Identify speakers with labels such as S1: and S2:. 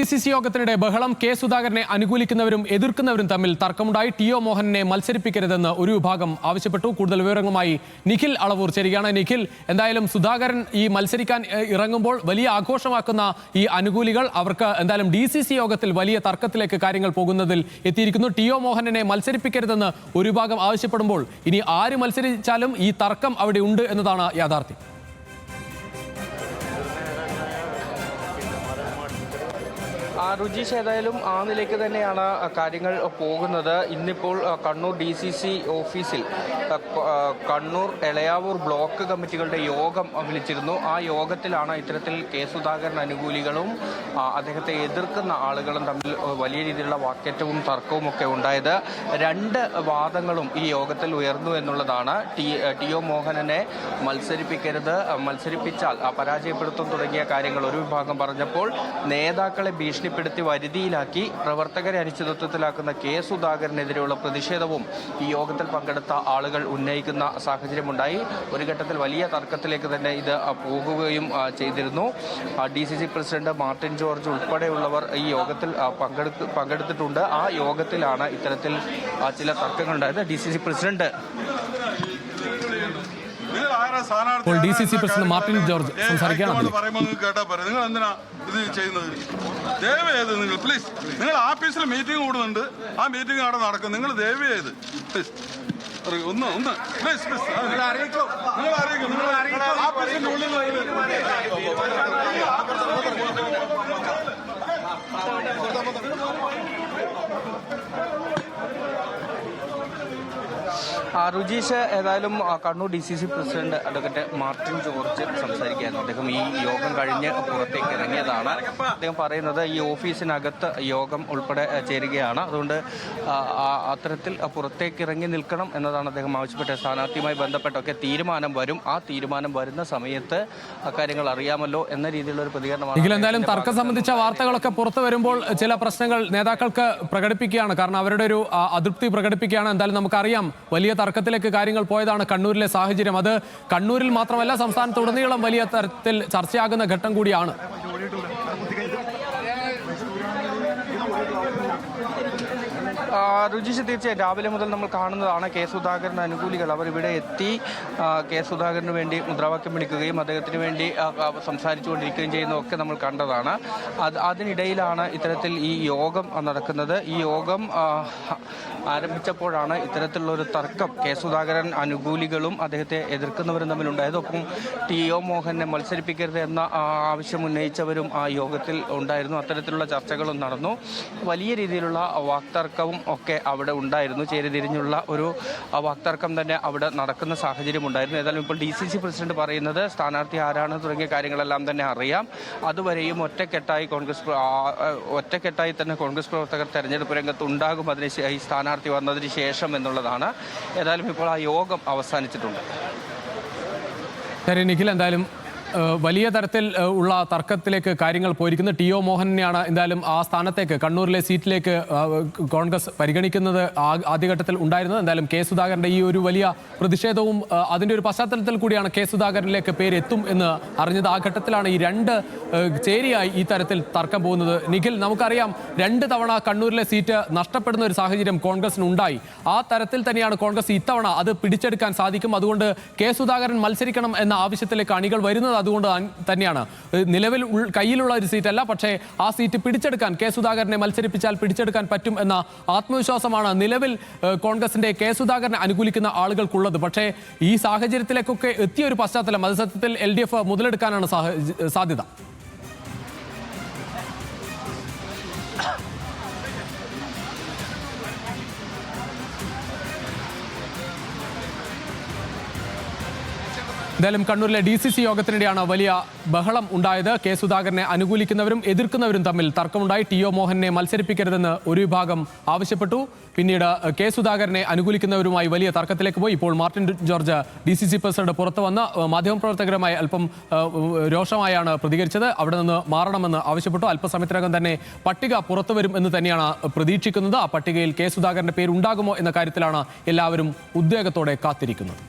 S1: PCC യോഗത്തിനിടെ ബഹളം K സുധാകരനെ അനുകൂലിക്കുന്നവരും എതിർക്കുന്നവരും തമ്മിൽ തർക്കമുണ്ടായി. ടി ഒ മോഹനനെ മത്സരിപ്പിക്കരുതെന്ന് ഒരു വിഭാഗം ആവശ്യപ്പെട്ടു. കൂടുതൽ വിവരങ്ങളുമായി നിഖിൽ അളവൂർ ചേരുകയാണ്. നിഖിൽ, എന്തായാലും സുധാകരൻ ഈ മത്സരിക്കാൻ ഇറങ്ങുമ്പോൾ വലിയ ആഘോഷമാക്കുന്ന ഈ അനുകൂലികൾ അവർക്ക് എന്തായാലും DCC യോഗത്തിൽ വലിയ തർക്കത്തിലേക്ക് കാര്യങ്ങൾ പോകുന്നതിൽ എത്തിയിരിക്കുന്നു. ടി ഒ മോഹനനെ മത്സരിപ്പിക്കരുതെന്ന് ഒരു വിഭാഗം ആവശ്യപ്പെടുമ്പോൾ ഇനി ആര് മത്സരിച്ചാലും ഈ തർക്കം അവിടെ ഉണ്ട് എന്നതാണ് യാഥാർത്ഥ്യം.
S2: രുചീഷ്, ഏതായാലും ആ നിലയ്ക്ക് തന്നെയാണ് കാര്യങ്ങൾ പോകുന്നത്. ഇന്നിപ്പോൾ കണ്ണൂർ DCC ഓഫീസിൽ കണ്ണൂർ എളയാവൂർ ബ്ലോക്ക് കമ്മിറ്റികളുടെ യോഗം വിളിച്ചിരുന്നു. ആ യോഗത്തിലാണ് ഇത്തരത്തിൽ കെ സുധാകരൻ അനുകൂലികളും അദ്ദേഹത്തെ എതിർക്കുന്ന ആളുകളും തമ്മിൽ വലിയ രീതിയിലുള്ള വാക്കേറ്റവും തർക്കവും ഒക്കെ ഉണ്ടായത്. രണ്ട് വാദങ്ങളും ഈ യോഗത്തിൽ ഉയർന്നു എന്നുള്ളതാണ്. ടി ഒ മോഹനനെ മത്സരിപ്പിക്കരുത്, മത്സരിപ്പിച്ചാൽ പരാജയപ്പെടുത്തും തുടങ്ങിയ കാര്യങ്ങൾ ഒരു വിഭാഗം പറഞ്ഞപ്പോൾ നേതാക്കളെ ഭീഷണിപ്പെടുത്തി വരുതിയിലാക്കി പ്രവർത്തകരെ അനിശ്ചിതത്വത്തിലാക്കുന്ന കെ സുധാകരനെതിരെയുള്ള പ്രതിഷേധവും ഈ യോഗത്തിൽ പങ്കെടുത്ത ആളുകൾ ഉന്നയിക്കുന്ന സാഹചര്യമുണ്ടായി. ഒരു ഘട്ടത്തിൽ വലിയ തർക്കത്തിലേക്ക് തന്നെ ഇത് പോകുകയും ചെയ്തിരുന്നു. DCC പ്രസിഡന്റ് മാർട്ടിൻ ജോർജ് ഉൾപ്പെടെയുള്ളവർ ഈ യോഗത്തിൽ പങ്കെടുത്തിട്ടുണ്ട്. ആ യോഗത്തിലാണ് ഇത്തരത്തിൽ ചില തർക്കങ്ങളുണ്ടായത്. DCC president
S1: DCC president Martin George സംസാരിക്കുകയാണ്.
S3: നിങ്ങൾ എന്തിനാ ഇത് ചെയ്യുന്നത്? ദയവ് ചെയ്ത് നിങ്ങൾ പ്ലീസ്, നിങ്ങൾ ആഫീസിൽ മീറ്റിംഗ് കൂടുന്നുണ്ട്, ആ മീറ്റിംഗ് അവിടെ നടക്കും. നിങ്ങൾ ദയവ് ചെയ്ത് പ്ലീസ് ഒന്ന് പ്ലീസ് നിങ്ങൾ അറിയിക്കും. ആഫീസിന്റെ ഉള്ളിൽ
S2: രുചീഷ്, ഏതായാലും Kannur DCC president advocate Martin George സംസാരിക്കുകയായിരുന്നു. അദ്ദേഹം ഈ യോഗം കഴിഞ്ഞ് പുറത്തേക്ക് ഇറങ്ങിയതാണ്. അദ്ദേഹം പറയുന്നത് ഈ ഓഫീസിനകത്ത് യോഗം ഉൾപ്പെടെ ചേരുകയാണ്, അതുകൊണ്ട് അത്തരത്തിൽ പുറത്തേക്ക് ഇറങ്ങി നിൽക്കണം എന്നതാണ് അദ്ദേഹം ആവശ്യപ്പെട്ടത്. സ്ഥാനാർത്ഥിയുമായി ബന്ധപ്പെട്ടൊക്കെ തീരുമാനം വരും, ആ തീരുമാനം വരുന്ന സമയത്ത് അക്കാര്യങ്ങൾ അറിയാമല്ലോ എന്ന രീതിയിലുള്ള ഒരു പ്രതികരണമാണ്.
S1: എന്തായാലും തർക്കം സംബന്ധിച്ച വാർത്തകളൊക്കെ പുറത്തു വരുമ്പോൾ ചില പ്രശ്നങ്ങൾ നേതാക്കൾക്ക് പ്രകടിപ്പിക്കുകയാണ്, കാരണം അവരുടെ ഒരു അതൃപ്തി പ്രകടിപ്പിക്കുകയാണ്. എന്തായാലും നമുക്കറിയാം വലിയ തർക്കത്തിലേക്ക് കാര്യങ്ങൾ പോയതാണ് കണ്ണൂരിലെ സാഹചര്യം. അത് കണ്ണൂരിൽ മാത്രമല്ല സംസ്ഥാനത്തുടനീളം വലിയ തരത്തിൽ ചർച്ചയാകുന്ന ഘട്ടം കൂടിയാണ്.
S2: രുചീഷ്, തീർച്ചയായും രാവിലെ മുതൽ നമ്മൾ കാണുന്നതാണ് കെ സുധാകരൻ അനുകൂലികൾ അവർ ഇവിടെ എത്തി കെ സുധാകരന് വേണ്ടി മുദ്രാവാക്യം വിളിക്കുകയും അദ്ദേഹത്തിന് വേണ്ടി സംസാരിച്ചുകൊണ്ടിരിക്കുകയും ചെയ്യുന്നതൊക്കെ നമ്മൾ കണ്ടതാണ്. അതിനിടയിലാണ് ഇത്തരത്തിൽ ഈ യോഗം നടക്കുന്നത്. ഈ യോഗം ആരംഭിച്ചപ്പോഴാണ് ഇത്തരത്തിലുള്ളൊരു തർക്കം കെ സുധാകരൻ അനുകൂലികളും അദ്ദേഹത്തെ എതിർക്കുന്നവരും തമ്മിലുണ്ടായത്. ഒപ്പം ടി ഒ മോഹനെ മത്സരിപ്പിക്കരുത് എന്ന ആവശ്യം ഉന്നയിച്ചവരും ആ യോഗത്തിൽ ഉണ്ടായിരുന്നു. അത്തരത്തിലുള്ള ചർച്ചകളും നടന്നു. വലിയ രീതിയിലുള്ള വാക്തർക്കവും ഒക്കെ അവിടെ ഉണ്ടായിരുന്നു. ചേരിതിരിഞ്ഞുള്ള ഒരു വാക്തർക്കം തന്നെ അവിടെ നടക്കുന്ന സാഹചര്യം ഉണ്ടായിരുന്നു. ഏതായാലും ഇപ്പോൾ DCC പ്രസിഡന്റ് പറയുന്നത് സ്ഥാനാർത്ഥി ആരാണ് തുടങ്ങിയ കാര്യങ്ങളെല്ലാം തന്നെ അറിയാം. അതുവരെയും ഒറ്റക്കെട്ടായി തന്നെ കോൺഗ്രസ് പ്രവർത്തകർ തെരഞ്ഞെടുപ്പ് രംഗത്ത് ഉണ്ടാകും ഈ സ്ഥാനാർത്ഥി വന്നതിന് ശേഷം എന്നുള്ളതാണ്. ഏതായാലും ഇപ്പോൾ ആ യോഗം അവസാനിച്ചിട്ടുണ്ട്.
S1: ശരി നിഖിൽ, എന്തായാലും വലിയ തരത്തിൽ ഉള്ള തർക്കത്തിലേക്ക് കാര്യങ്ങൾ പോയിരിക്കുന്നു. ടി ഒ മോഹനെയാണ് എന്തായാലും ആ സ്ഥാനത്തേക്ക് കണ്ണൂരിലെ സീറ്റിലേക്ക് കോൺഗ്രസ് പരിഗണിക്കുന്നത് ആദ്യഘട്ടത്തിൽ ഉണ്ടായിരുന്നത്. എന്തായാലും കെ സുധാകരന്റെ ഈ ഒരു വലിയ പ്രതിഷേധവും അതിൻ്റെ ഒരു പശ്ചാത്തലത്തിൽ കൂടിയാണ് കെ സുധാകരനിലേക്ക് പേരെത്തും എന്ന് അറിഞ്ഞത്. ആ ഘട്ടത്തിലാണ് ഈ രണ്ട് ചേരിയായി ഈ തരത്തിൽ തർക്കം പോകുന്നത്. നിഖിൽ, നമുക്കറിയാം 2 തവണ കണ്ണൂരിലെ സീറ്റ് നഷ്ടപ്പെടുന്ന ഒരു സാഹചര്യം കോൺഗ്രസിന് ഉണ്ടായി. ആ തരത്തിൽ തന്നെയാണ് കോൺഗ്രസ് ഇത്തവണ അത് പിടിച്ചെടുക്കാൻ സാധിക്കും. അതുകൊണ്ട് കെ സുധാകരൻ മത്സരിക്കണം എന്ന ആവശ്യത്തിലേക്ക് അണികൾ വരുന്നത് അതുകൊണ്ട് തന്നെയാണ്. നിലവിൽ കയ്യിലുള്ള ഒരു സീറ്റല്ല, പക്ഷേ ആ സീറ്റ് പിടിച്ചെടുക്കാൻ കെ സുധാകരനെ മത്സരിപ്പിച്ചാൽ പിടിച്ചെടുക്കാൻ പറ്റും എന്ന ആത്മവിശ്വാസമാണ് നിലവിൽ കോൺഗ്രസിന്റെ കെ സുധാകരനെ അനുകൂലിക്കുന്ന ആളുകൾക്കുള്ളത്. പക്ഷേ ഈ സാഹചര്യത്തിലേക്കൊക്കെ എത്തിയ ഒരു പശ്ചാത്തലം അത് സത്യത്തിൽ LDF മുതലെടുക്കാനാണ് സാധ്യത. എന്തായാലും കണ്ണൂരിലെ DCC യോഗത്തിനിടെയാണ് വലിയ ബഹളം ഉണ്ടായത്. കെ സുധാകരനെ അനുകൂലിക്കുന്നവരും എതിർക്കുന്നവരും തമ്മിൽ തർക്കമുണ്ടായി. ടി ഒ മോഹനെ മത്സരിപ്പിക്കരുതെന്ന് ഒരു വിഭാഗം ആവശ്യപ്പെട്ടു. പിന്നീട് കെ സുധാകരനെ അനുകൂലിക്കുന്നവരുമായി വലിയ തർക്കത്തിലേക്ക് പോയി. ഇപ്പോൾ മാർട്ടിൻ ജോർജ് DCC പ്രസിഡന്റ് പുറത്തു വന്ന് മാധ്യമപ്രവർത്തകരുമായി അല്പം രോഷമായാണ് പ്രതികരിച്ചത്. അവിടെ നിന്ന് മാറണമെന്ന് ആവശ്യപ്പെട്ടു. അല്പസമയത്തിനകം തന്നെ പട്ടിക പുറത്തു വരും എന്ന് തന്നെയാണ് പ്രതീക്ഷിക്കുന്നത്. ആ പട്ടികയിൽ കെ സുധാകരന്റെ പേരുണ്ടാകുമോ എന്ന കാര്യത്തിലാണ് എല്ലാവരും ഉദ്വേഗത്തോടെ കാത്തിരിക്കുന്നത്.